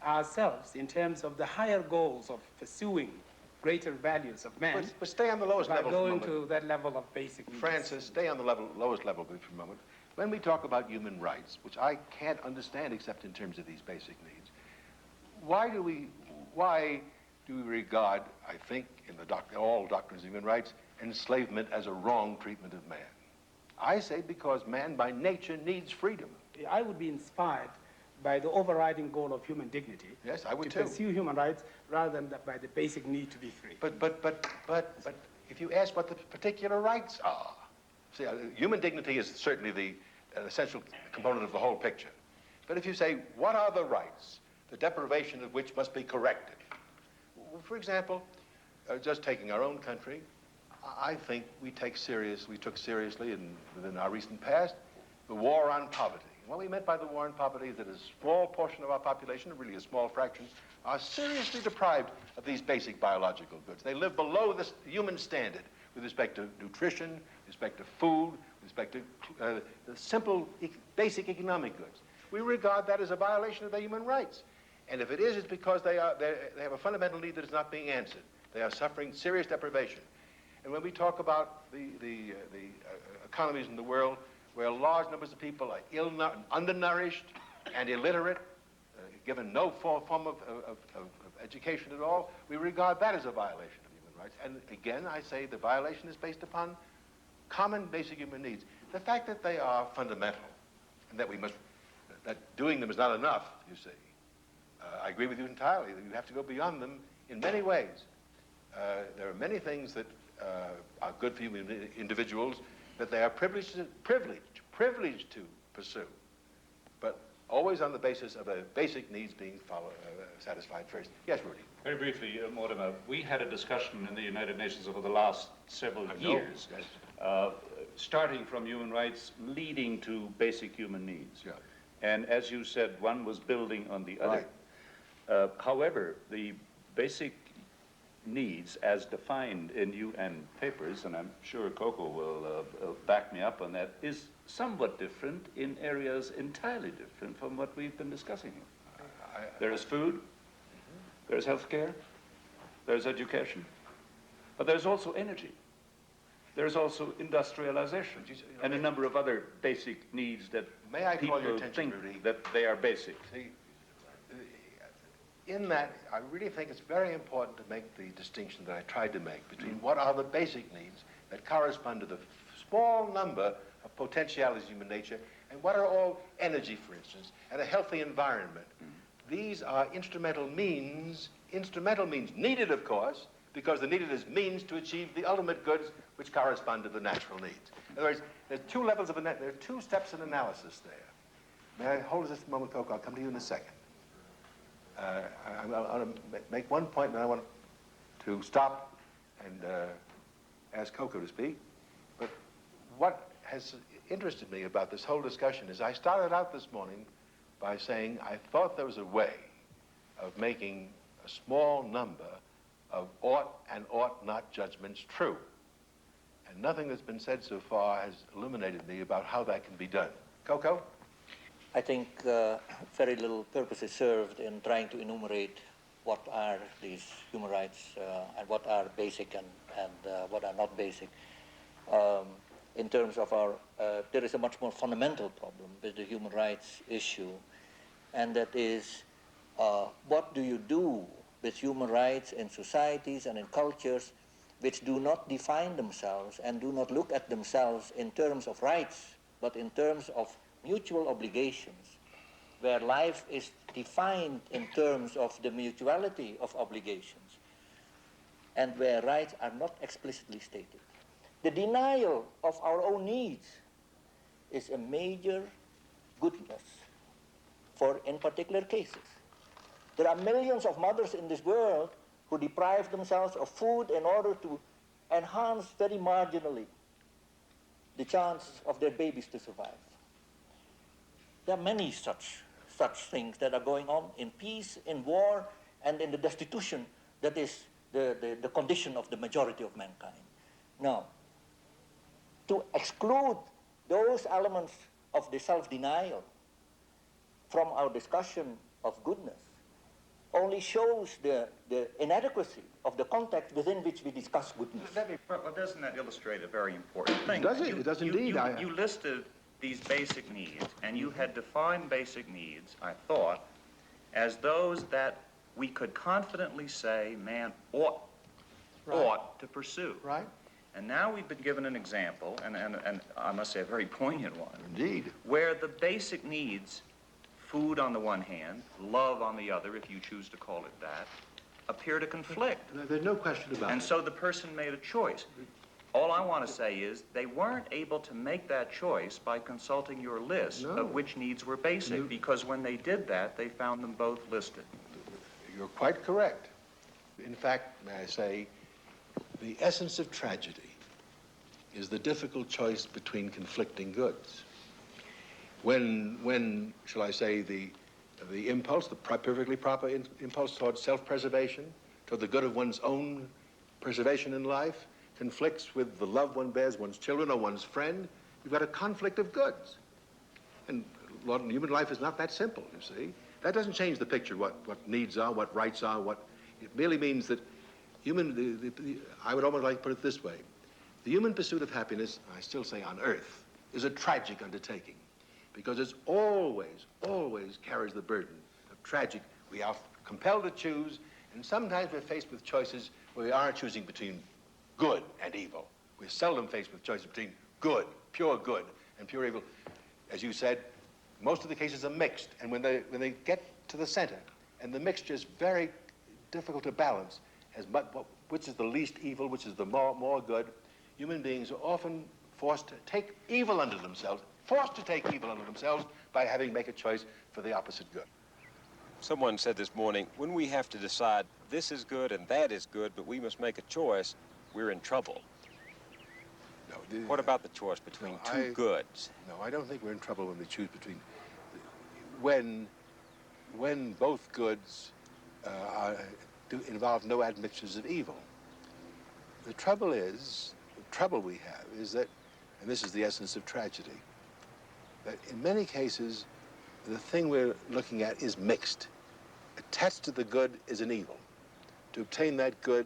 ourselves in terms of the higher goals of pursuing greater values of man. But stay on the lowest by level for a going moment. to that level of basic needs. Francis, stay on the lowest level for a moment. When we talk about human rights, which I can't understand except in terms of these basic needs, why do we regard, I think, in all doctrines of human rights, enslavement as a wrong treatment of man? I say because man by nature needs freedom. I would be inspired by the overriding goal of human dignity. Yes, I would to too. pursue human rights rather than by the basic need to be free. But if you ask what the particular rights are, see, human dignity is certainly the essential component of the whole picture. But if you say, what are the rights, the deprivation of which must be corrected? For example, just taking our own country, I think we took seriously within our recent past the war on poverty. What we meant by the war on poverty is that a small portion of our population, really a small fraction, are seriously deprived of these basic biological goods. They live below the human standard with respect to nutrition, with respect to food, with respect to the simple, basic economic goods. We regard that as a violation of their human rights. And if it is, it's because they have a fundamental need that is not being answered. They are suffering serious deprivation. And when we talk about the economies in the world where large numbers of people are undernourished and illiterate, given no form of education at all, we regard that as a violation of human rights. And again, I say the violation is based upon common basic human needs. The fact that they are fundamental and that doing them is not enough, you see. I agree with you entirely that you have to go beyond them in many ways. There are many things that are good for human individuals that they are privileged to pursue, but always on the basis of their basic needs being satisfied first. Yes, Rudy. Very briefly, Mortimer, we had a discussion in the United Nations over the last several years, starting from human rights, leading to basic human needs. Yeah. And as you said, one was building on the other. Right. However, the basic needs as defined in UN papers, and I'm sure Coco will back me up on that, is somewhat different in areas entirely different from what we've been discussing here. There is food, there's health care, there's education, but there's also energy. There's also industrialization and a number of other basic needs that people think that they are basic. See, in that, I really think it's very important to make the distinction that I tried to make between what are the basic needs that correspond to the small number of potentialities of human nature and what are all energy, for instance, and a healthy environment. These are instrumental means, needed, of course, because they're needed as means to achieve the ultimate goods which correspond to the natural needs. In other words, there are two steps in analysis there. May I hold this a moment, Coco? I'll come to you in a second. I want to make one point, and then I want to stop and ask Coco to speak. But what has interested me about this whole discussion is I started out this morning by saying I thought there was a way of making a small number of ought and ought not judgments true. And nothing that's been said so far has illuminated me about how that can be done. Coco? I think very little purpose is served in trying to enumerate what are these human rights and what are basic and what are not basic. In terms of there is a much more fundamental problem with the human rights issue, and that is what do you do with human rights in societies and in cultures which do not define themselves and do not look at themselves in terms of rights, but in terms of mutual obligations, where life is defined in terms of the mutuality of obligations, and where rights are not explicitly stated. The denial of our own needs is a major goodness in particular cases. There are millions of mothers in this world who deprive themselves of food in order to enhance very marginally the chance of their babies to survive. There are many such things that are going on in peace, in war, and in the destitution that is the condition of the majority of mankind. Now, to exclude those elements of the self-denial from our discussion of goodness only shows the inadequacy of the context within which we discuss goodness. Well, doesn't that illustrate a very important thing? Does it? It does indeed. You listed these basic needs, and you had defined basic needs, I thought, as those that we could confidently say man ought to pursue. Right. And now we've been given an example, and I must say a very poignant one. Indeed. Where the basic needs, food on the one hand, love on the other, if you choose to call it that, appear to conflict. There's no question about it. And so the person made a choice. All I want to say is they weren't able to make that choice by consulting your list of which needs were basic, because when they did that, they found them both listed. You're quite correct. In fact, may I say, the essence of tragedy is the difficult choice between conflicting goods. When shall I say, the impulse, the perfectly proper impulse towards self-preservation, toward the good of one's own preservation in life, conflicts with the love one bears one's children or one's friend, you've got a conflict of goods. And human life is not that simple, you see. That doesn't change the picture, what needs are, what rights are, it merely means that I would almost like to put it this way. The human pursuit of happiness, I still say on earth, is a tragic undertaking, because it's always carries the burden of tragic. We are compelled to choose, and sometimes we're faced with choices where we are choosing between good and evil. We're seldom faced with choices between good, pure good, and pure evil. As you said, most of the cases are mixed, and when they get to the center, and the mixture is very difficult to balance, which is the least evil, which is the more good, human beings are often forced to take evil unto themselves, by having to make a choice for the opposite good. Someone said this morning, when we have to decide this is good and that is good, but we must make a choice, we're in trouble. No, what about the choice between two goods? No, I don't think we're in trouble when we choose between... When both goods involve no admixtures of evil. The trouble we have is that, and this is the essence of tragedy, that in many cases, the thing we're looking at is mixed. Attached to the good is an evil. To obtain that good,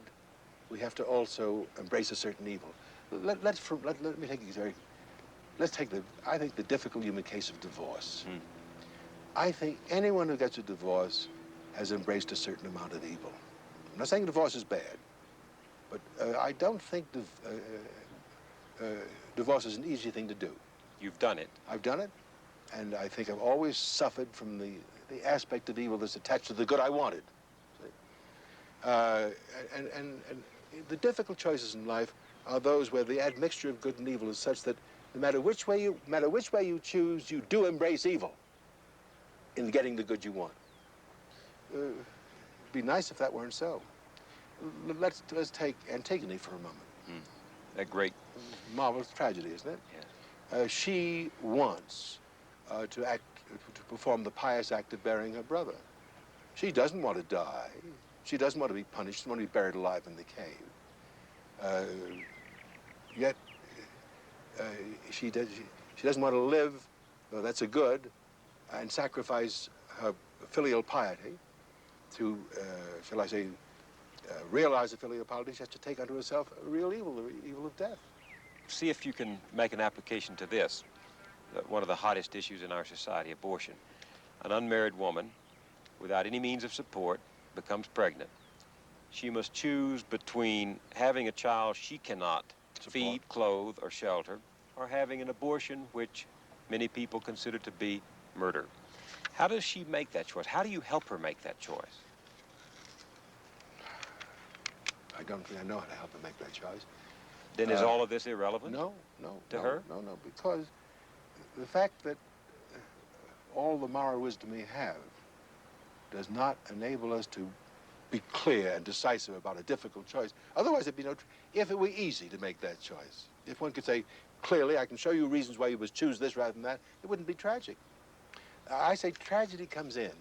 we have to also embrace a certain evil. Let's take I think the difficult human case of divorce. I think anyone who gets a divorce has embraced a certain amount of evil. I'm not saying divorce is bad, but I don't think divorce is an easy thing to do. You've done it. I've done it, and I think I've always suffered from the aspect of evil that's attached to the good I wanted. And the difficult choices in life are those where the admixture of good and evil is such that no matter which way you choose, you do embrace evil in getting the good you want. It'd be nice if that weren't so. Let's take Antigone for a moment. A great, marvelous tragedy, isn't it? Yes. She wants to perform the pious act of burying her brother. She doesn't want to die. She doesn't want to be punished. She doesn't want to be buried alive in the cave. Yet she doesn't want to live. That's a good, and sacrifice her filial piety to, shall I say, realize the filial piety. She has to take unto herself a real evil, the evil of death. See if you can make an application to this, one of the hottest issues in our society, abortion. An unmarried woman, without any means of support, becomes pregnant. She must choose between having a child she cannot feed, clothe, or shelter, or having an abortion, which many people consider to be murder. How does she make that choice? How do you help her make that choice? I don't think I know how to help her make that choice. Then is all of this irrelevant? No. Her? No, because the fact that all the moral wisdom we have does not enable us to be clear and decisive about a difficult choice. Otherwise, it'd be if it were easy to make that choice. If one could say, clearly, I can show you reasons why you must choose this rather than that, it wouldn't be tragic. I say tragedy comes in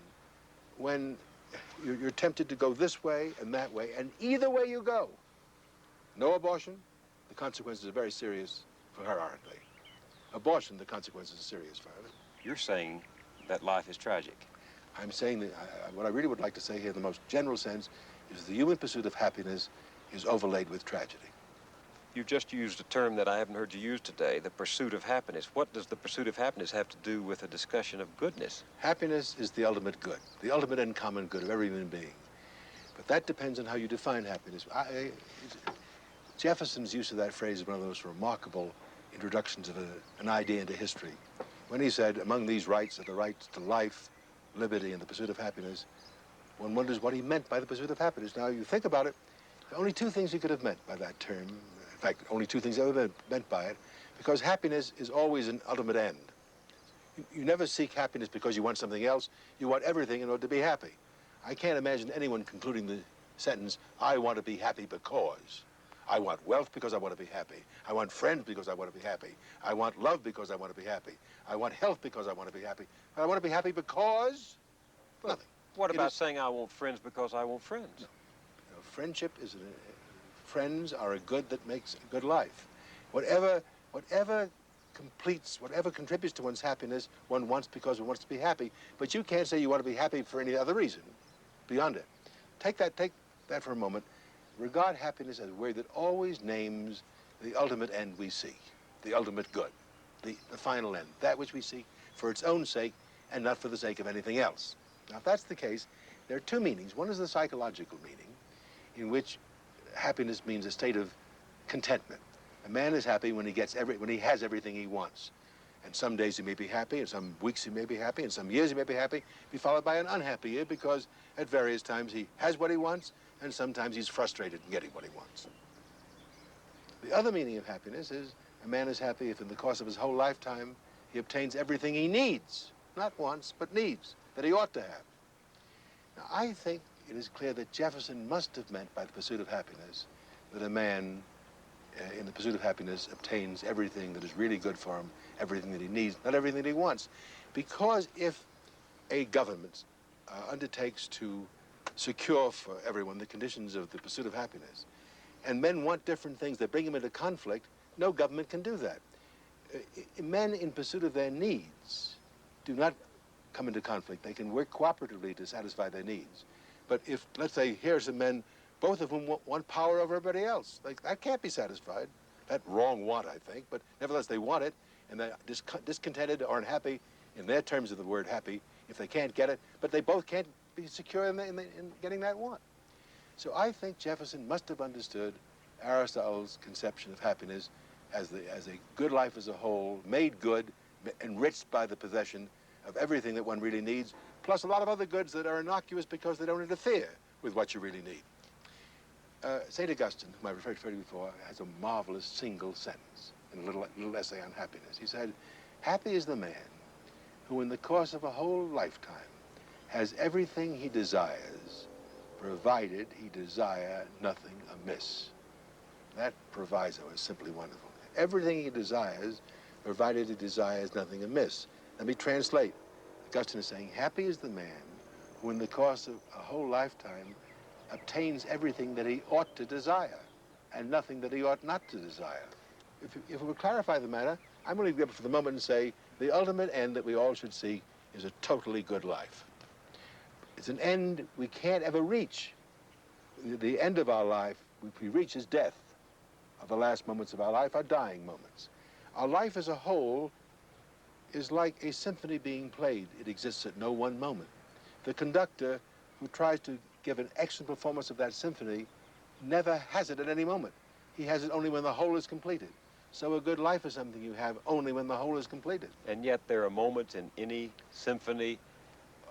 when you're tempted to go this way and that way, and either way you go, no abortion, the consequences are very serious for her, aren't they? Abortion, the consequences are serious for her. You're saying that life is tragic. I'm saying that what I really would like to say here in the most general sense is the human pursuit of happiness is overlaid with tragedy. You just used a term that I haven't heard you use today, the pursuit of happiness. What does the pursuit of happiness have to do with a discussion of goodness? Happiness is the ultimate good, the ultimate and common good of every human being. But that depends on how you define happiness. Jefferson's use of that phrase is one of those remarkable introductions of an idea into history. When he said, among these rights are the rights to life, liberty, and the pursuit of happiness, one wonders what he meant by the pursuit of happiness. Now, you think about it, there are only two things he could have meant by that term. In fact, only two things ever meant by it, because happiness is always an ultimate end. You never seek happiness because you want something else. You want everything in order to be happy. I can't imagine anyone concluding the sentence, I want to be happy because. I want wealth because I want to be happy. I want friends because I want to be happy. I want love because I want to be happy. I want health because I want to be happy. But I want to be happy because nothing. What about saying I want friends because I want friends? No. You know, friendship is friends are a good that makes a good life. Whatever contributes to one's happiness, one wants because one wants to be happy. But you can't say you want to be happy for any other reason beyond it. Take that for a moment. Regard happiness as a word that always names the ultimate end we seek, the ultimate good, the final end, that which we seek for its own sake and not for the sake of anything else. Now, if that's the case, there are two meanings. One is the psychological meaning, in which happiness means a state of contentment. A man is happy when he has everything he wants. And some days he may be happy, and some weeks he may be happy, and some years he may be happy, be followed by an unhappy year because at various times he has what he wants, and sometimes he's frustrated in getting what he wants. The other meaning of happiness is a man is happy if in the course of his whole lifetime he obtains everything he needs, not wants, but needs, that he ought to have. Now, I think it is clear that Jefferson must have meant by the pursuit of happiness that a man in the pursuit of happiness obtains everything that is really good for him, everything that he needs, not everything that he wants. Because if a government undertakes to secure for everyone the conditions of the pursuit of happiness, and men want different things that bring them into conflict, no government can do that. Men in pursuit of their needs do not come into conflict. They can work cooperatively to satisfy their needs. But if, let's say, here are some men, both of whom want power over everybody else, that can't be satisfied. That wrong want, I think, but nevertheless they want it, and they're discontented or unhappy, in their terms of the word happy, if they can't get it, but they both can't be secure in getting that want. So I think Jefferson must have understood Aristotle's conception of happiness as a good life as a whole, made good, enriched by the possession of everything that one really needs, plus a lot of other goods that are innocuous because they don't interfere with what you really need. St. Augustine, whom I referred to before, has a marvelous single sentence in a little essay on happiness. He said, happy is the man who in the course of a whole lifetime has everything he desires, provided he desire nothing amiss. That proviso is simply wonderful. Everything he desires, provided he desires nothing amiss. Let me translate. Augustine is saying, happy is the man who in the course of a whole lifetime obtains everything that he ought to desire and nothing that he ought not to desire. If we would clarify the matter, I'm going to give it for the moment and say the ultimate end that we all should seek is a totally good life. It's an end we can't ever reach. The end of our life, which we reach, is death. Of the last moments of our life are dying moments. Our life as a whole is like a symphony being played. It exists at no one moment. The conductor who tries to give an excellent performance of that symphony never has it at any moment. He has it only when the whole is completed. So a good life is something you have only when the whole is completed. And yet there are moments in any symphony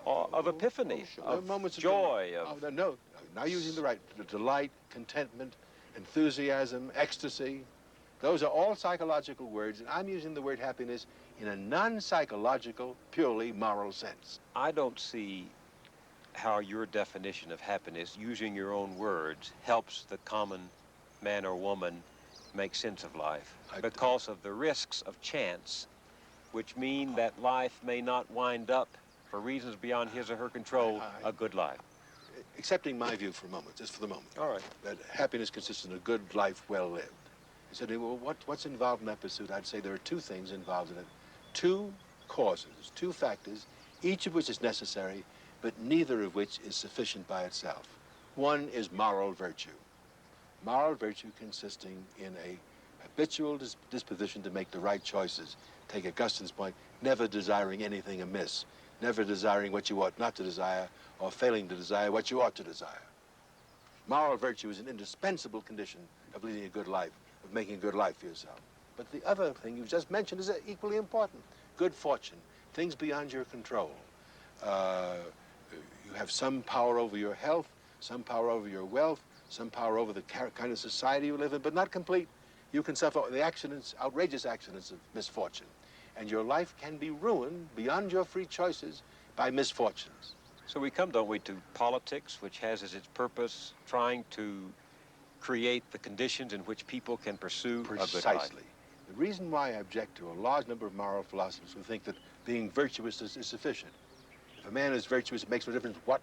of epiphany, of moments joy. No, now using the right, delight, contentment, enthusiasm, ecstasy. Those are all psychological words, and I'm using the word happiness in a non-psychological, purely moral sense. I don't see how your definition of happiness, using your own words, helps the common man or woman make sense of life because of the risks of chance, which mean that life may not wind up, for reasons beyond his or her control, a good life. Accepting my view for a moment, just for the moment. All right. That happiness consists in a good life well lived. He said, well, what's involved in that pursuit? I'd say there are two things involved in it. Two causes, two factors, each of which is necessary but neither of which is sufficient by itself. One is moral virtue. Moral virtue consisting in a habitual disposition to make the right choices. Take Augustine's point, never desiring anything amiss, never desiring what you ought not to desire, or failing to desire what you ought to desire. Moral virtue is an indispensable condition of leading a good life, of making a good life for yourself. But the other thing you just mentioned is equally important. Good fortune, things beyond your control. You have some power over your health, some power over your wealth, some power over the kind of society you live in, but not complete. You can suffer the accidents, outrageous accidents of misfortune. And your life can be ruined beyond your free choices by misfortunes. So we come, don't we, to politics, which has as its purpose trying to create the conditions in which people can pursue a good life. Precisely. The reason why I object to a large number of moral philosophers who think that being virtuous is sufficient. If a man is virtuous, it makes no difference what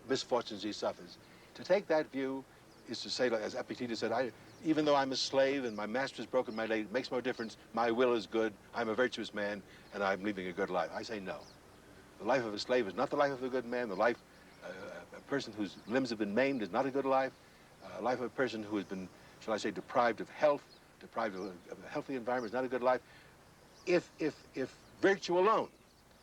misfortunes he suffers. To take that view is to say, like, as Epictetus said, even though I'm a slave and my master's broken my leg, it makes no difference. My will is good. I'm a virtuous man, and I'm living a good life. I say no. The life of a slave is not the life of a good man. The life, a person whose limbs have been maimed is not a good life. A life of a person who has been, shall I say, deprived of health, deprived of a healthy environment is not a good life. If virtue alone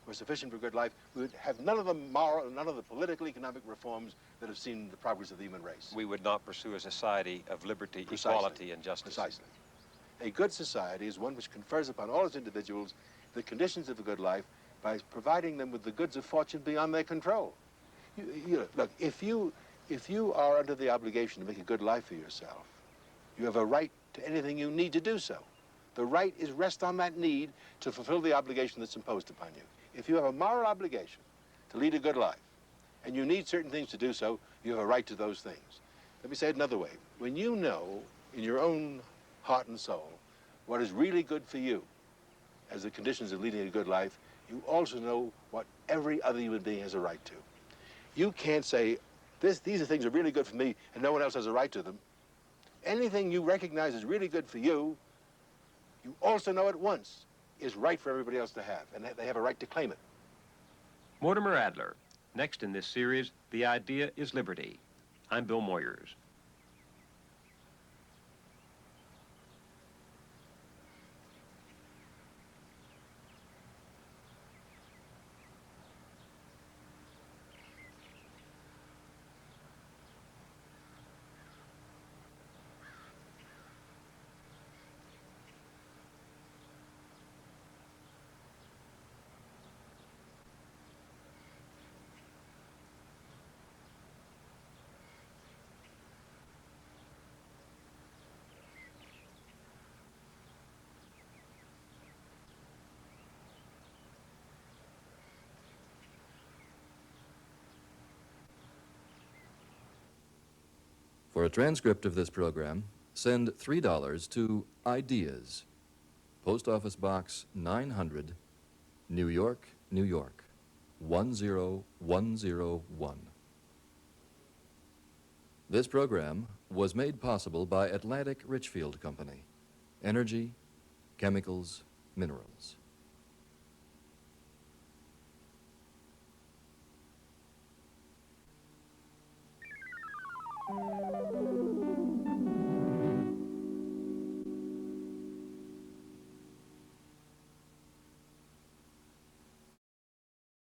were sufficient for a good life, we would have none of the moral, none of the political, economic reforms that have seen the progress of the human race. We would not pursue a society of liberty, Precisely. equality, and justice. Precisely. A good society is one which confers upon all its individuals the conditions of a good life by providing them with the goods of fortune beyond their control. Look, if you are under the obligation to make a good life for yourself, you have a right to anything you need to do so. The right is rest on that need to fulfill the obligation that's imposed upon you. If you have a moral obligation to lead a good life, and you need certain things to do so, you have a right to those things. Let me say it another way. When you know in your own heart and soul what is really good for you as the conditions of leading a good life, you also know what every other human being has a right to. You can't say, these are things that are really good for me, and no one else has a right to them. Anything you recognize as really good for you, you also know at once is right for everybody else to have, and they have a right to claim it. Mortimer Adler. Next in this series, The Idea is Liberty. I'm Bill Moyers. For a transcript of this program, send $3 to Ideas, Post Office Box 900, New York, New York, 10101. This program was made possible by Atlantic Richfield Company, Energy, Chemicals, Minerals.